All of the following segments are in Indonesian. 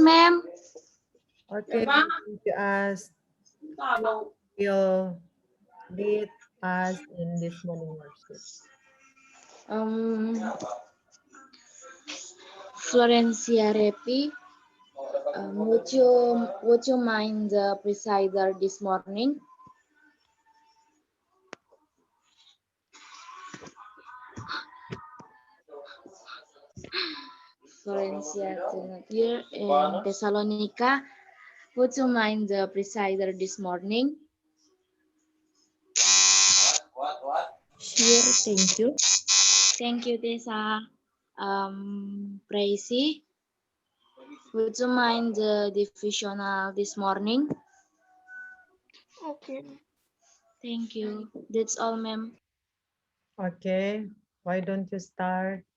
Ma'am. Okay, I'm going to ask what will lead us in this morning worship. Um, Florencia Repi, would you mind the presider this morning? Florencia Trinatier in Thessalonica, would you mind the presider this morning? Sure, thank you. Thank you, Tessa. Praisy, would you mind the divisional this morning? Okay. Thank you. That's all, ma'am. Okay, why don't you start?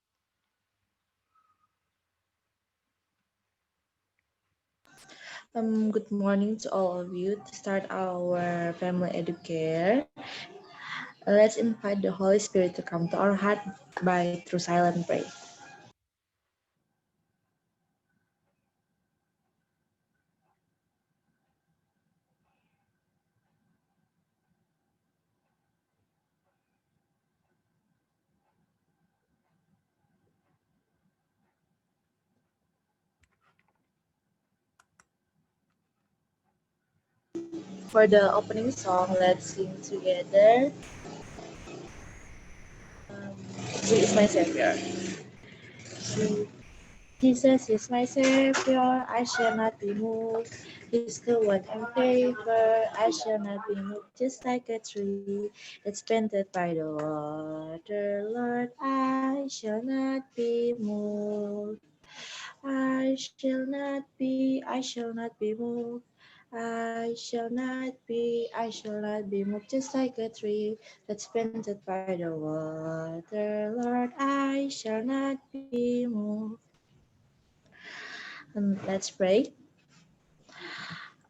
Good morning to all of you. To start our family educare, let's invite the Holy Spirit to come to our heart by through silent prayer. For the opening song, let's sing together. He is my Savior. He, Jesus is my Savior, I shall not be moved. He's the one in favor, I shall not be moved. Just like a tree that's planted by the water, Lord, I shall not be moved. I shall not be moved. I shall not be moved. Just like a tree that's planted by the water, Lord, I shall not be moved. And let's pray.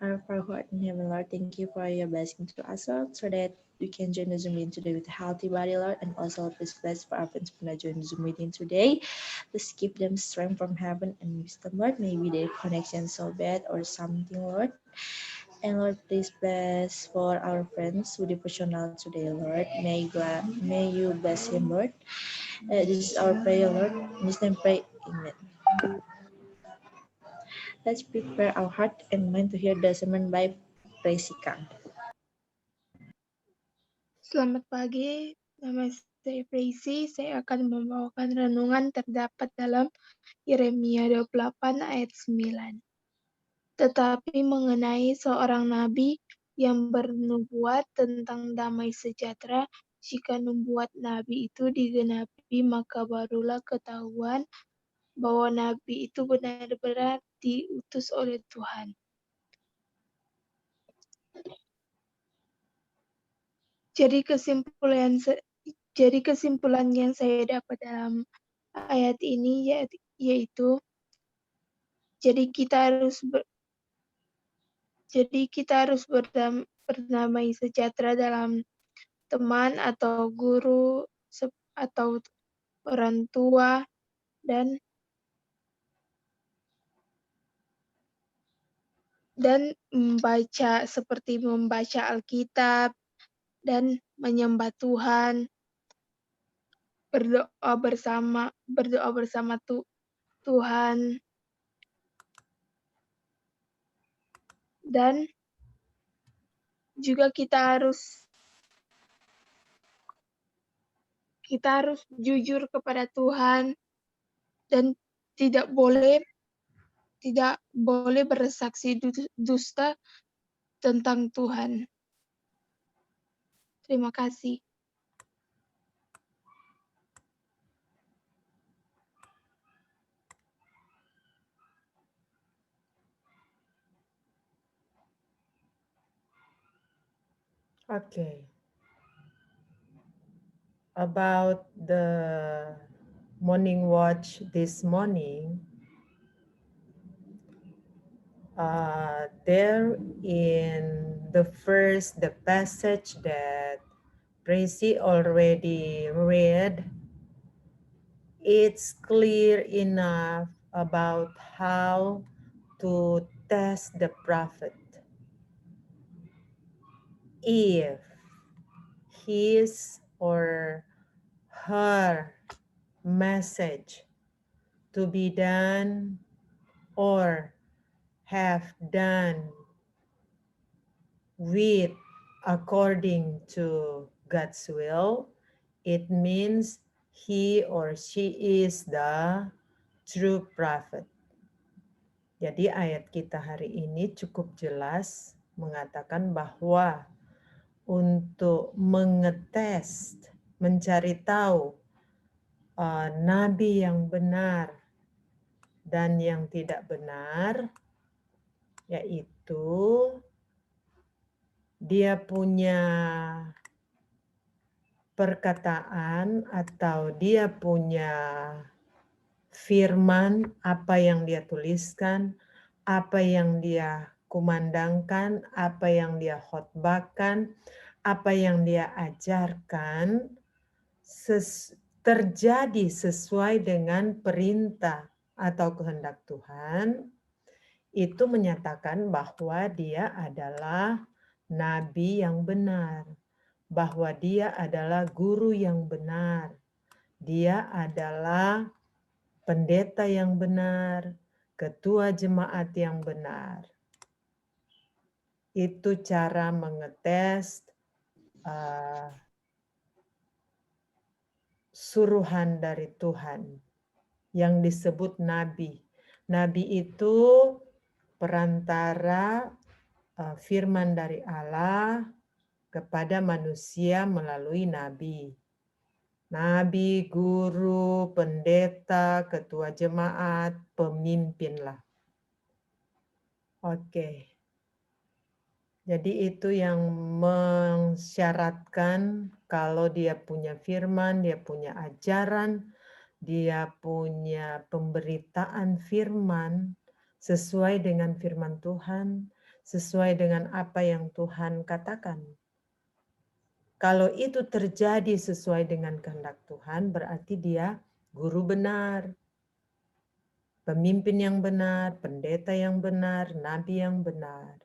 Our Father who art in heaven, Lord, thank you for your blessing to us, Lord, so that we can join the Zoom meeting today with a healthy body, Lord, and also please bless for our friends who not join the Zoom meeting today. Please give them strength from heaven and wisdom, Lord. Maybe their connection so bad or something, Lord. And Lord, please bless for our friends who devotional today, Lord. May you bless him, Lord. This is our prayer, Lord. In His name, pray. Amen. Let's prepare our heart and mind to hear the sermon by Praisika. Selamat pagi, nama saya Tracy. Saya akan membawakan renungan terdapat dalam Yeremia 28 ayat 9. Tetapi mengenai seorang nabi yang bernubuat tentang damai sejahtera, jika nubuat nabi itu digenapi, maka barulah ketahuan bahwa nabi itu benar-benar diutus oleh Tuhan. Jadi kesimpulan yang saya dapat dalam ayat ini yaitu jadi kita harus berdamai sejahtera dalam teman atau guru atau orang tua dan membaca Alkitab dan menyembah Tuhan, berdoa bersama Tuhan, dan juga kita harus jujur kepada Tuhan dan tidak boleh bersaksi dusta tentang Tuhan. Terima kasih. Okay. About the morning watch this morning, there in the passage that Tracy already read, it's clear enough about how to test the prophet. If his or her message to be done or have done with according to God's will, it means he or she is the true prophet. Jadi ayat kita hari ini cukup jelas mengatakan bahwa untuk mengetes, mencari tahu nabi yang benar dan yang tidak benar, yaitu dia punya perkataan atau dia punya firman, apa yang dia tuliskan, apa yang dia kumandangkan, apa yang dia khotbahkan, apa yang dia ajarkan, terjadi sesuai dengan perintah atau kehendak Tuhan, itu menyatakan bahwa dia adalah nabi yang benar, bahwa dia adalah guru yang benar, dia adalah pendeta yang benar, ketua jemaat yang benar. Itu cara mengetes suruhan dari Tuhan yang disebut nabi. Nabi itu perantara firman dari Allah kepada manusia melalui nabi. Nabi, guru, pendeta, ketua jemaat, pemimpinlah. Oke. Jadi itu yang mensyaratkan kalau dia punya firman, dia punya ajaran, dia punya pemberitaan firman sesuai dengan firman Tuhan, sesuai dengan apa yang Tuhan katakan. Kalau itu terjadi sesuai dengan kehendak Tuhan, berarti dia guru benar, pemimpin yang benar, pendeta yang benar, nabi yang benar.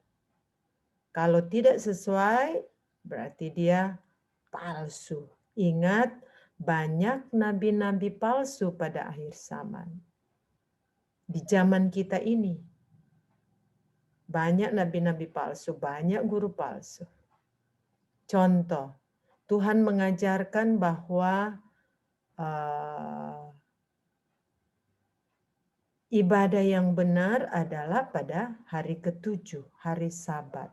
Kalau tidak sesuai, berarti dia palsu. Ingat, banyak nabi-nabi palsu pada akhir zaman. Di zaman kita ini, banyak nabi-nabi palsu, banyak guru palsu. Contoh, Tuhan mengajarkan bahwa ibadah yang benar adalah pada hari ke-7, hari Sabat.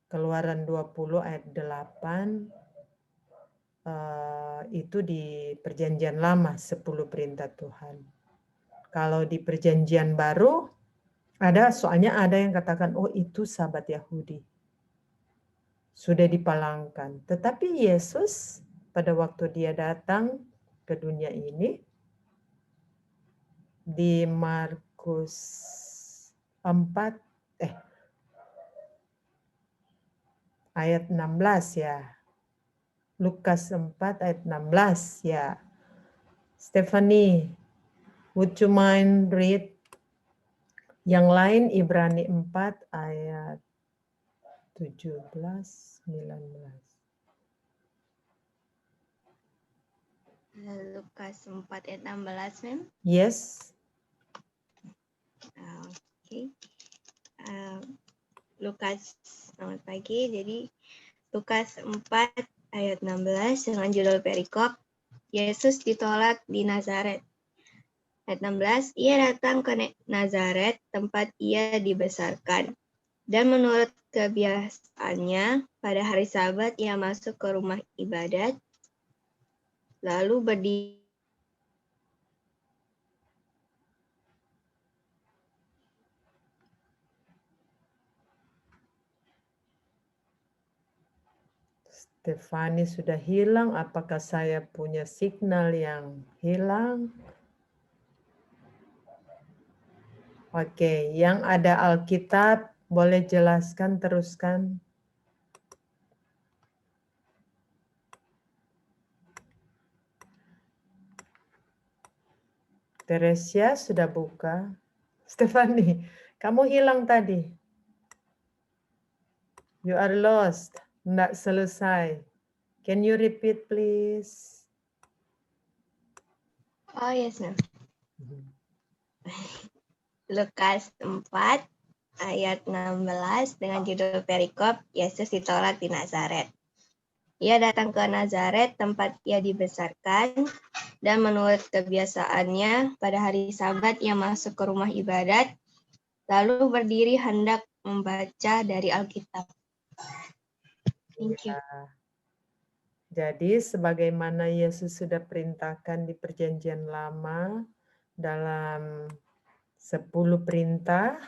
Keluaran 20 ayat 8 itu di perjanjian lama 10 perintah Tuhan. Kalau di perjanjian baru soalnya ada yang katakan oh itu Sabat Yahudi. Sudah dipalangkan. Tetapi Yesus pada waktu dia datang ke dunia ini di Markus 4 ayat 16 ya. Lukas 4 ayat 16 ya. Stephanie, would you mind read yang lain Ibrani 4 ayat 17, 19. Lukas 4 ayat 16, Mem. Yes. Oke. Lukas, selamat pagi. Jadi Lukas 4 ayat 16 dengan judul perikop, Yesus ditolak di Nazaret. Ayat 16, ia datang ke Nazaret, tempat ia dibesarkan. Dan menurut kebiasaannya, pada hari Sabat ia masuk ke rumah ibadat, lalu berdiri. Stefani sudah hilang. Apakah saya punya signal yang hilang? Oke, yang ada Alkitab boleh jelaskan, teruskan. Teresia sudah buka. Stefani, kamu hilang tadi. You are lost. Nggak selesai. Can you repeat, please? Oh yes, ma'am. Lukas 4 ayat 16 dengan judul perikop Yesus ditolak di Nazaret. Ia datang ke Nazaret tempat ia dibesarkan dan menurut kebiasaannya pada hari Sabat ia masuk ke rumah ibadat lalu berdiri hendak membaca dari Alkitab. Thank you. Jadi sebagaimana Yesus sudah perintahkan di Perjanjian Lama dalam 10 perintah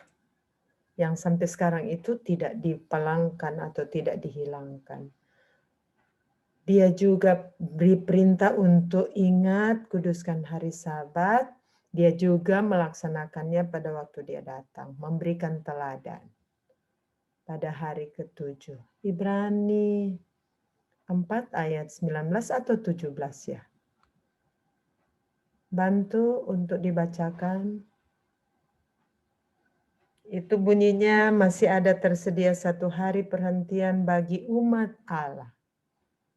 yang sampai sekarang itu tidak dipalangkan atau tidak dihilangkan. Dia juga beri perintah untuk ingat kuduskan hari Sabat. Dia juga melaksanakannya pada waktu dia datang, memberikan teladan pada hari ke-7. Ibrani 4 ayat 19 atau 17 ya. Bantu untuk dibacakan. Itu bunyinya masih ada tersedia 1 hari perhentian bagi umat Allah.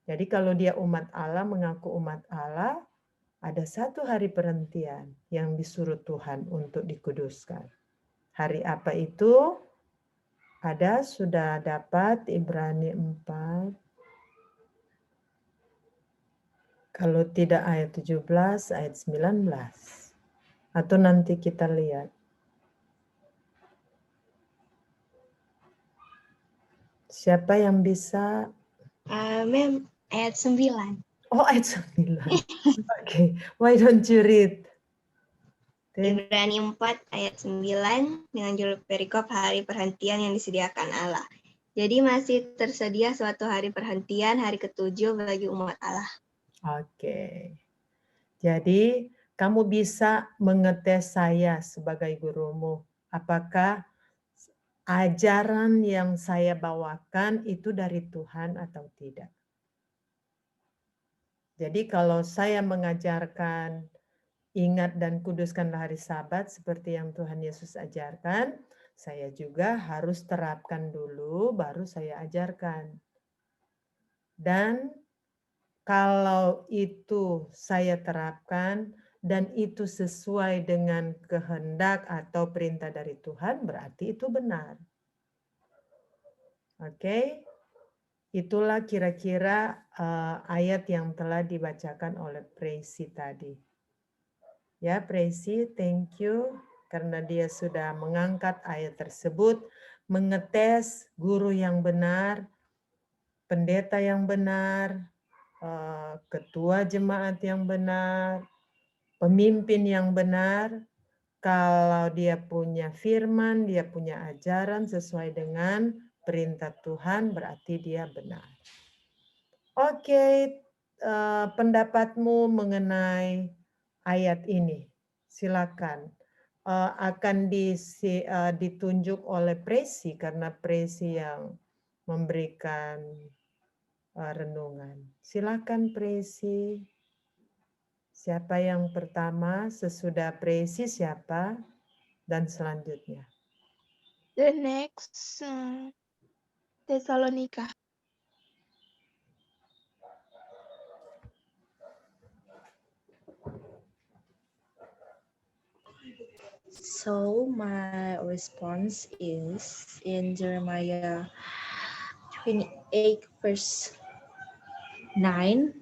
Jadi kalau dia umat Allah, mengaku umat Allah, ada 1 hari perhentian yang disuruh Tuhan untuk dikuduskan. Hari apa itu? Ada, sudah dapat Ibrani 4. Kalau tidak ayat 17, ayat 19. Atau nanti kita lihat. Siapa yang bisa? Ma'am, ayat 9. Oh, ayat 9. Okay, why don't you read? Ibrani 4 ayat 9 dengan judul perikop hari perhentian yang disediakan Allah. Jadi masih tersedia suatu hari perhentian, hari ke-7 bagi umat Allah. Oke. Jadi kamu bisa mengetes saya sebagai gurumu. Apakah ajaran yang saya bawakan itu dari Tuhan atau tidak? Jadi kalau saya mengajarkan ingat dan kuduskanlah hari Sabat seperti yang Tuhan Yesus ajarkan, saya juga harus terapkan dulu baru saya ajarkan. Dan kalau itu saya terapkan dan itu sesuai dengan kehendak atau perintah dari Tuhan, berarti itu benar. Oke? Itulah kira-kira ayat yang telah dibacakan oleh Presi tadi. Ya, Presi, thank you karena dia sudah mengangkat ayat tersebut, mengetes guru yang benar, pendeta yang benar, ketua jemaat yang benar, pemimpin yang benar. Kalau dia punya firman, dia punya ajaran sesuai dengan perintah Tuhan, berarti dia benar. Oke, pendapatmu mengenai ayat ini, silakan. Akan ditunjuk oleh Presi karena Presi yang memberikan renungan. Silakan Presi. Siapa yang pertama sesudah Presi siapa dan selanjutnya? The next Tesalonika. So my response is in Jeremiah 28 verse 9.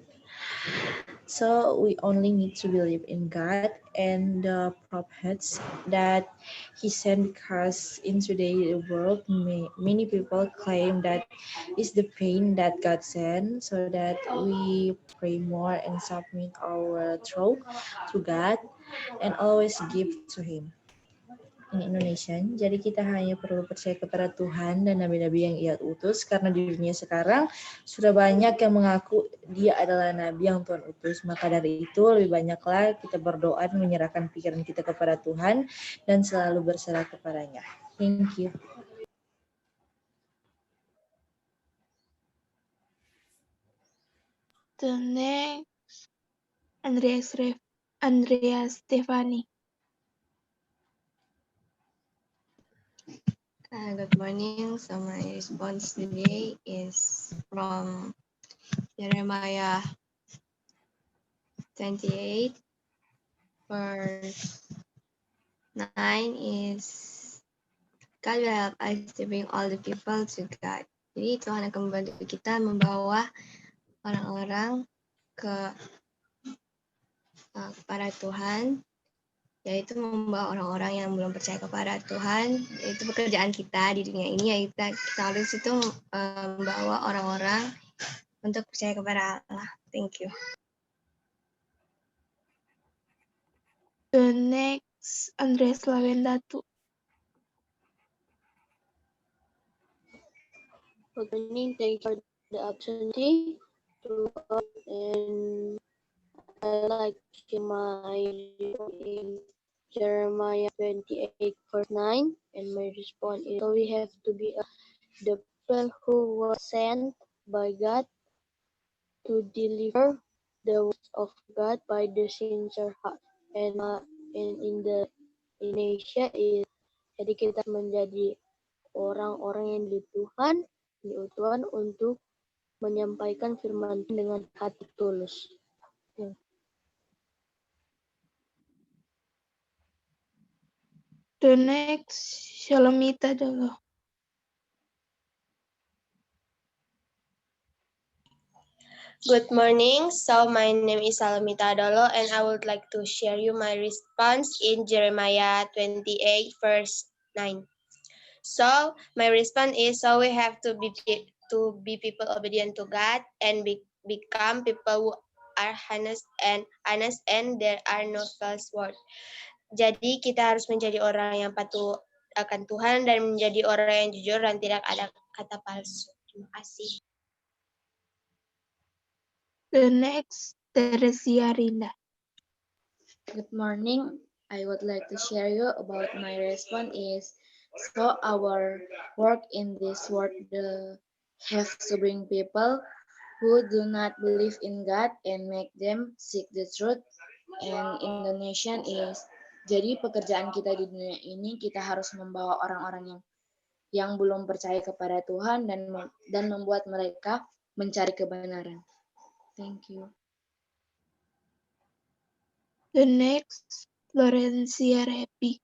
So we only need to believe in God and the prophets that He sent, because in today's world many people claim that it's the pain that God sent, so that we pray more and submit our throat to God and always give to Him. In Indonesian, jadi kita hanya perlu percaya kepada Tuhan dan nabi-nabi yang Ia utus, karena di dunia sekarang sudah banyak yang mengaku Dia adalah nabi yang Tuhan utus. Maka dari itu lebih banyaklah kita berdoa dan menyerahkan pikiran kita kepada Tuhan dan selalu berserah kepadanya. Thank you. The next Andrea Stefani. Good morning. So my response today is from Jeremiah 28, verse 9 is God will help us to bring all the people to God. Jadi Tuhan akan membantu kita membawa orang-orang kepada Tuhan, yaitu membawa orang-orang yang belum percaya kepada Tuhan. Itu pekerjaan kita di dunia ini, yaitu kita harus itu membawa orang-orang untuk percaya kepada Allah. Thank you. The next, Andres Lawendatu. Good morning. Thank you for the opportunity to vote, and I like to my in Jeremiah 28 verse 9, and my response is, so we have to be the people who were sent by God to deliver the words of God by the sincere heart. And in the Indonesia is, jadi kita menjadi orang-orang yang diutus Tuhan untuk menyampaikan firman dengan hati tulus. The next, Shalomita Dolo. Good morning. So my name is Salamita Adolo, and I would like to share you my response in Jeremiah 28 verse 9. So my response is, so we have to be people obedient to God and become people who are honest and there are no false words. Jadi kita harus menjadi orang yang patuh akan Tuhan dan menjadi orang yang jujur dan tidak ada kata palsu. Terima kasih. The next, Teresia Rinda. Good morning. I would like to share you about my response is, so our work in this world have to bring people who do not believe in God and make them seek the truth. And Indonesian is, jadi pekerjaan kita di dunia ini kita harus membawa orang-orang yang belum percaya kepada Tuhan dan membuat mereka mencari kebenaran. Thank you. The next, Florencia Repi.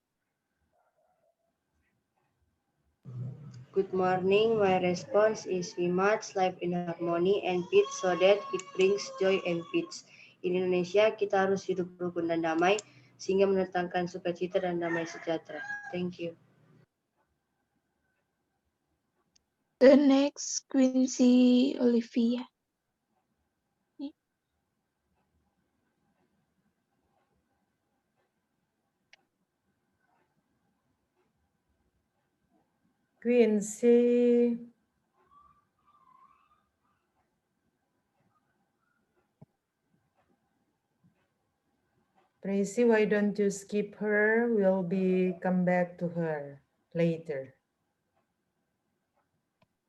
Good morning. My response is, we must live in harmony and peace so that it brings joy and peace. In Indonesia, kita harus hidup rukun dan damai sehingga mendatangkan sukacita dan damai sejahtera. Thank you. The next, Quincy Olivia. Quincy. Tracy, why don't you skip her? We'll come back to her later.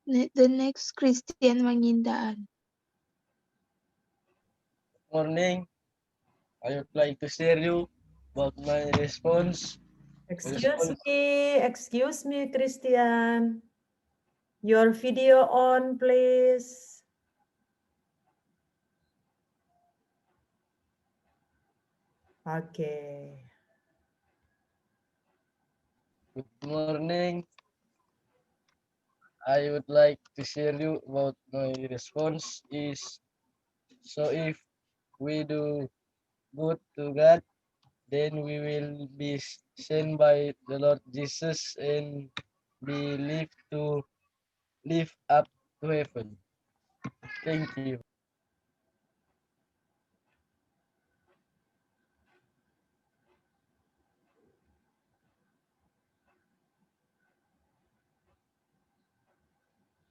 The next, Christian Mangindaan. Morning. I would like to share you about my response. Excuse me, Christian. Your video on, please. Okay. Good morning. I would like to share you about my response is, so if we do good to God, then we will be sent by the Lord Jesus and be live up to heaven. Thank you.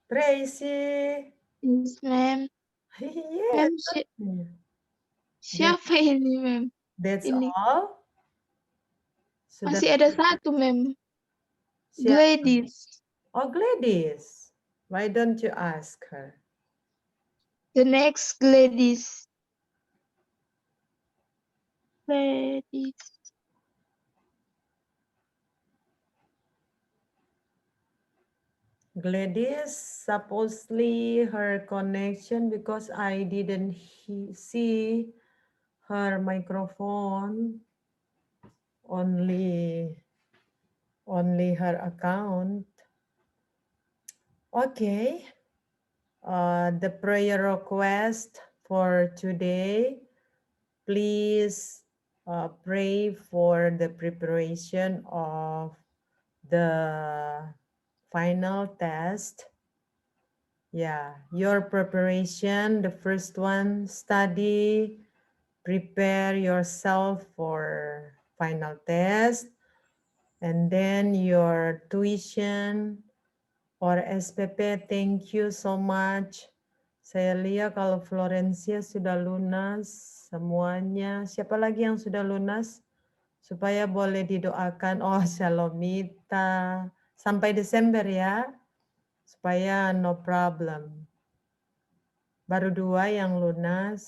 Tracy. Yes, ma'am. Yes. Ma'am, siapa ini, ma'am? That's Ini. all? Masih ada satu, ma'am. Siapa? Gladys. Oh, Gladys. Why don't you ask her? The next, Gladys. Gladys. Gladys, supposedly her connection, because I didn't see her microphone, only her account. Okay. The prayer request for today, please pray for the preparation of the final test. Yeah, your preparation, the first one, study, prepare yourself for final test, and then your tuition or SPP, thank you so much. Saya lihat kalau Florencia sudah lunas semuanya. Siapa lagi yang sudah lunas? Supaya boleh didoakan. Oh, Shalomita. Sampai Desember ya. Supaya no problem. Baru 2 yang lunas.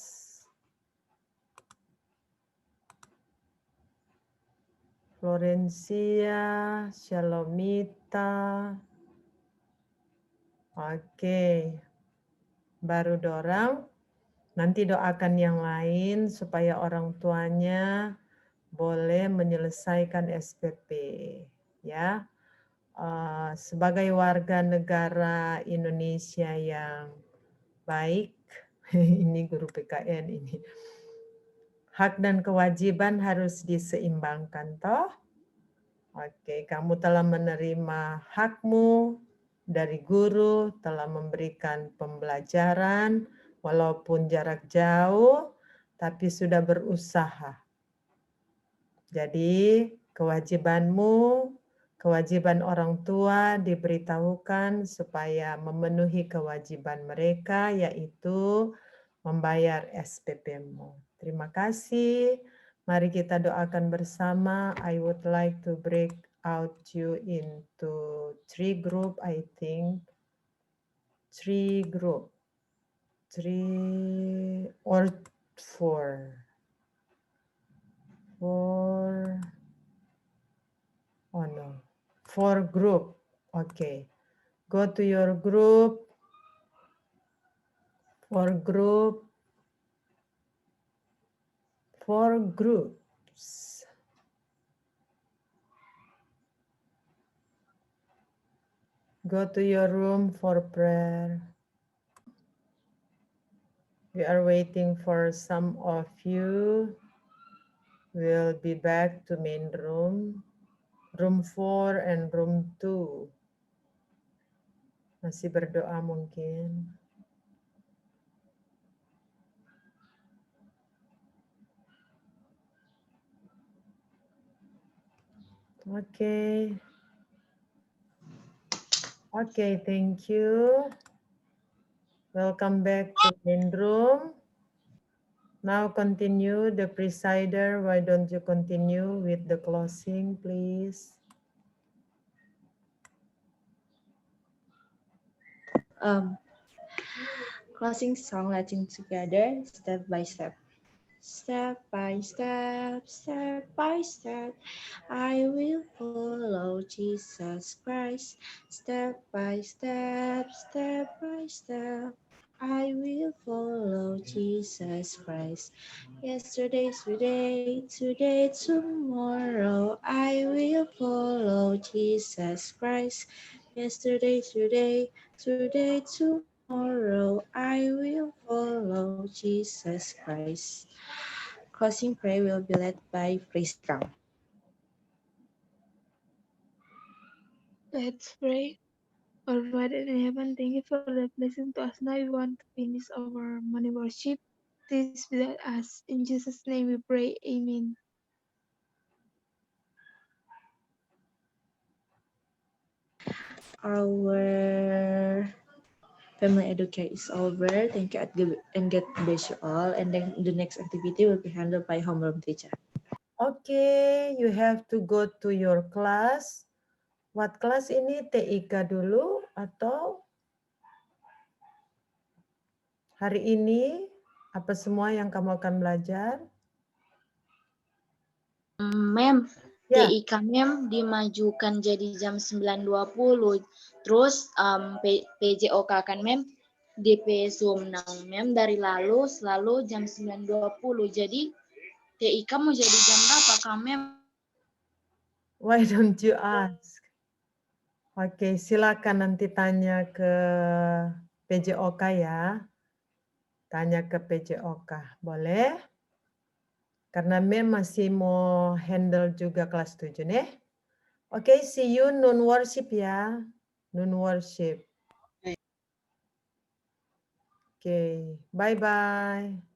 Florencia, Shalomita. Oke. Baru dorang. Nanti doakan yang lain supaya orang tuanya boleh menyelesaikan SPP. Ya. Sebagai warga negara Indonesia yang baik, ini guru PKN ini. Hak dan kewajiban harus diseimbangkan, toh? Oke, kamu telah menerima hakmu dari guru, telah memberikan pembelajaran, walaupun jarak jauh, tapi sudah berusaha. Jadi, kewajibanmu, kewajiban orang tua diberitahukan supaya memenuhi kewajiban mereka, yaitu membayar SPP-mu. Terima kasih. Mari kita doakan bersama. I would like to break out you into 3 group, I think. 3 group. 3 or 4. 4. Oh no. 4 group. Okay. Go to your group. 4 group. 4 groups. Go to your room for prayer. We are waiting for some of you. We'll be back to main room. Room 4 and room 2. Masih berdoa mungkin. Okay. Okay, thank you. Welcome back to main room. Now continue, the presider. Why don't you continue with the closing, please? Closing song, let's sing together, step by step. Step by step, step by step, I will follow Jesus Christ. Step by step, step by step, I will follow Jesus Christ. Yesterday's today, today, tomorrow, I will follow Jesus Christ. Yesterday, today, today, tomorrow, I will follow Jesus Christ. Closing prayer will be led by Praise Kang. Let's pray. Our Father in heaven, thank you for the blessing to us. Now we want to finish our morning worship. Please be with us. In Jesus' name we pray. Amen. Our family educate is over. Thank you and God bless you all. And then the next activity will be handled by homeroom teacher. Okay, you have to go to your class. What class ini? TIK dulu atau hari ini apa semua yang kamu akan belajar? Ma'am, Ya. TIK Mem dimajukan jadi jam 9.20. Terus PJOK kan Mem DP Zoom nang Mem dari lalu selalu jam 9.20. Jadi TIK mau jadi jam berapa Kak Mem? Why don't you ask? Oke, silakan nanti tanya ke PJOK ya. Tanya ke PJOK, boleh? Karena Mem masih mau handle juga kelas 7 nih. Oke, see you noon worship ya. Noon worship. Oke, bye-bye.